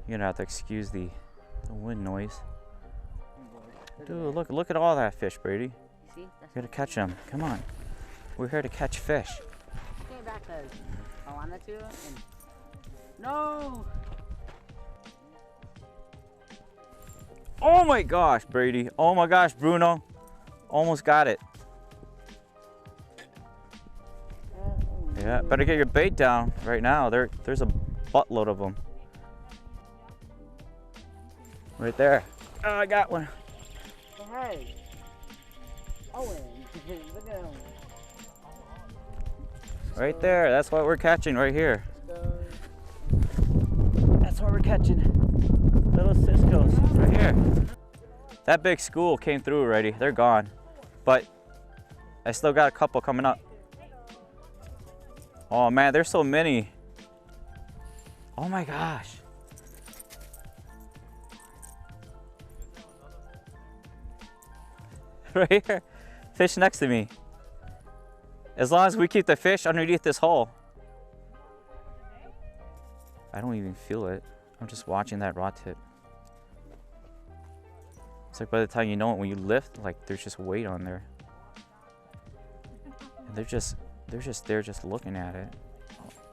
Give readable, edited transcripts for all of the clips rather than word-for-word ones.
You're gonna have to excuse the wind noise. Dude, look at all that fish, Brady. See? You gotta catch them. Come on. We're here to catch fish. Came back because I wanted to. And... No! Oh my gosh, Brady. Oh my gosh, Bruno. Almost got it. Yeah, better get your bait down right now. There's a buttload of them. Right there. Oh, I got one. Hey. Owen. Look at him. Right there. That's what we're catching right here. That's what we're catching. Little Ciscos right here. That big school came through already. They're gone. But I still got a couple coming up. Oh man, there's so many. Oh my gosh. Right here. Fish next to me. As long as we keep the fish underneath this hole. I don't even feel it. I'm just watching that rod tip. It's like by the time you know it, when you lift, like there's just weight on there. And they're just there just looking at it.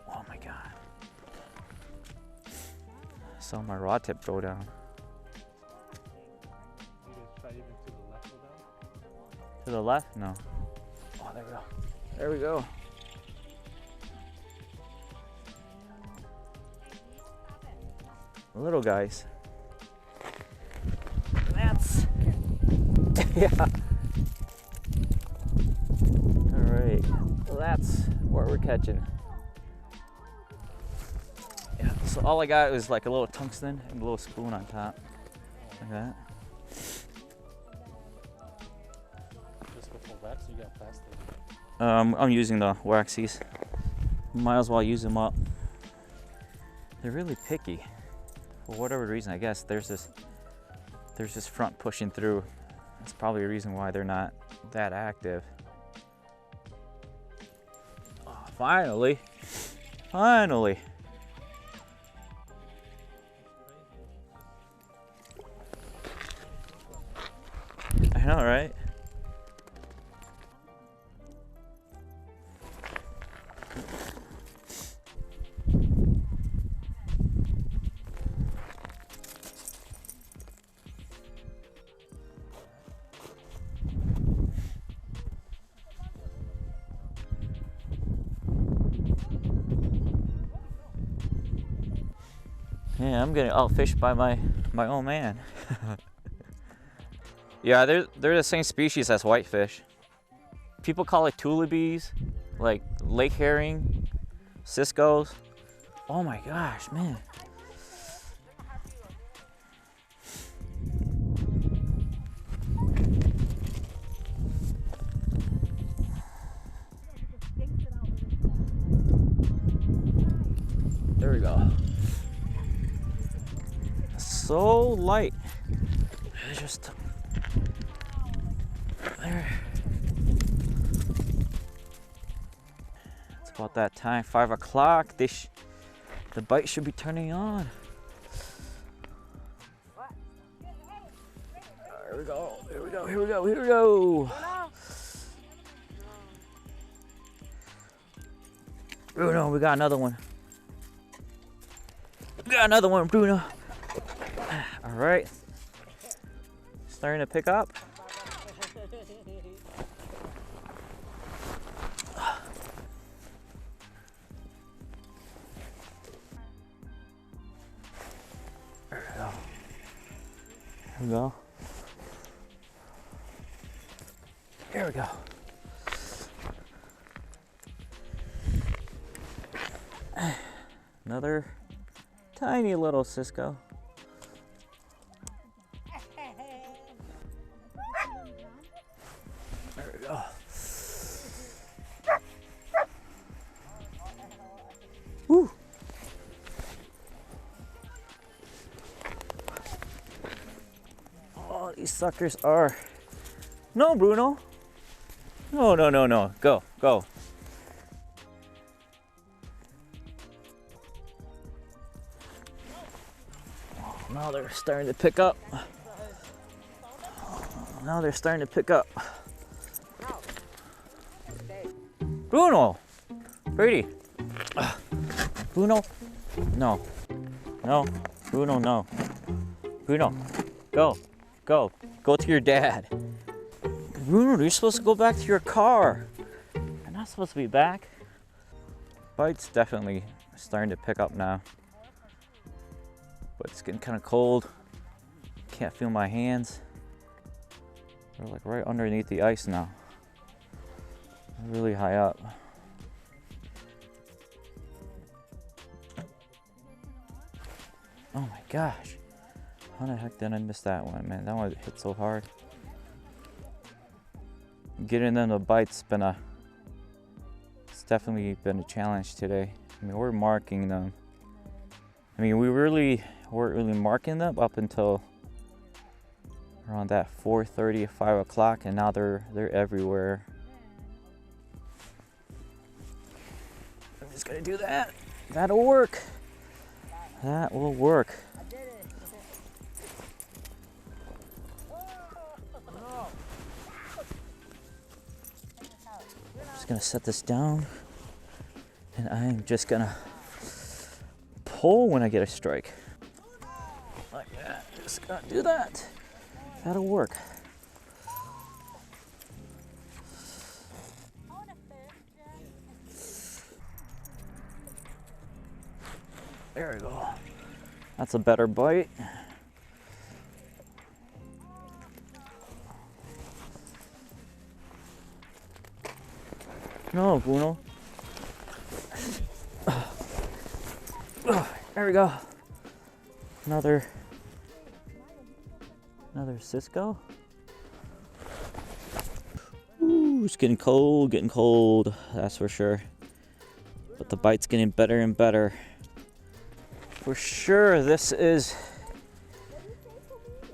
Oh my god. I saw my rod tip go down. To the left? No. Oh, there we go. There we go. Little guys. That's yeah. All right. Well, that's what we're catching. Yeah. So all I got was like a little tungsten and a little spoon on top, like that. Just go for wax. You got plastic. I'm using the waxies. Might as well use them up. They're really picky. For whatever reason, I guess there's this front pushing through. That's probably a reason why they're not that active. Oh, finally. Finally. I know, right? Yeah, I'm getting outfished by my own man. Yeah, they're the same species as whitefish. People call it tulibies, like lake herring, Ciscos. Oh my gosh, man. There we go. So light. It's just there. It's about that time, 5 o'clock. The bite should be turning on. Here we go. Here we go. Here we go. Here we go. Bruno, we got another one. We got another one, Bruno. All right, starting to pick up. There we go. Here we go. Here we go. Another tiny little Cisco. There we go. Woo. Oh, these suckers are. No, Bruno. No, no, no, no. Go, go. Now they're starting to pick up. Now they're starting to pick up. Bruno! Brady! Bruno! No. No. Bruno, no. Bruno, go. Go. Go to your dad. Bruno, you're supposed to go back to your car. You're not supposed to be back. Bite's definitely starting to pick up now. But it's getting kind of cold. Can't feel my hands. They're like right underneath the ice now. Really high up. Oh my gosh. How the heck did I miss that one, man? That one hit so hard. Getting them to bite's been it's definitely been a challenge today. I mean, we're marking them. I mean, we weren't really marking them up until around that 4:30, 5 o'clock, and now they're everywhere. I'm just gonna do that. That'll work. That will work. I'm just gonna set this down, and I'm just gonna pull when I get a strike. Like that. Just gonna do that. That'll work. There we go. That's a better bite. No, Bruno. There we go. Another Cisco. Ooh, it's getting cold, that's for sure. But the bite's getting better and better. For sure, this is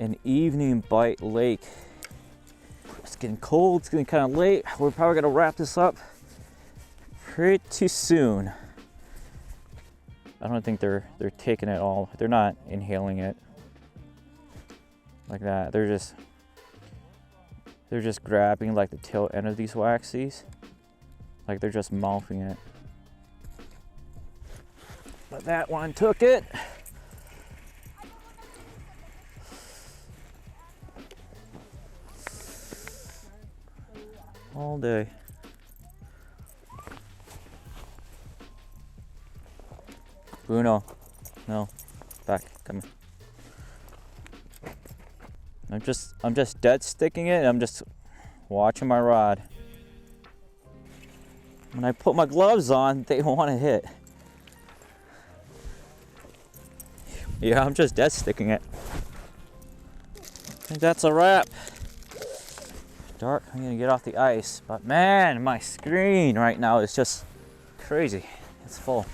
an evening bite lake. It's getting cold, it's getting kind of late. We're probably gonna wrap this up pretty soon. I don't think they're taking it all. They're not inhaling it like that. They're just grabbing like the tail end of these waxies. Like they're just mouthing it. But that one took it. All day. Bruno, no, back, come here. I'm just dead sticking it. I'm just watching my rod. When I put my gloves on, they want to hit. Yeah, I'm just dead sticking it. I think that's a wrap. Dark, I'm gonna get off the ice, but man, my screen right now is just crazy. It's full.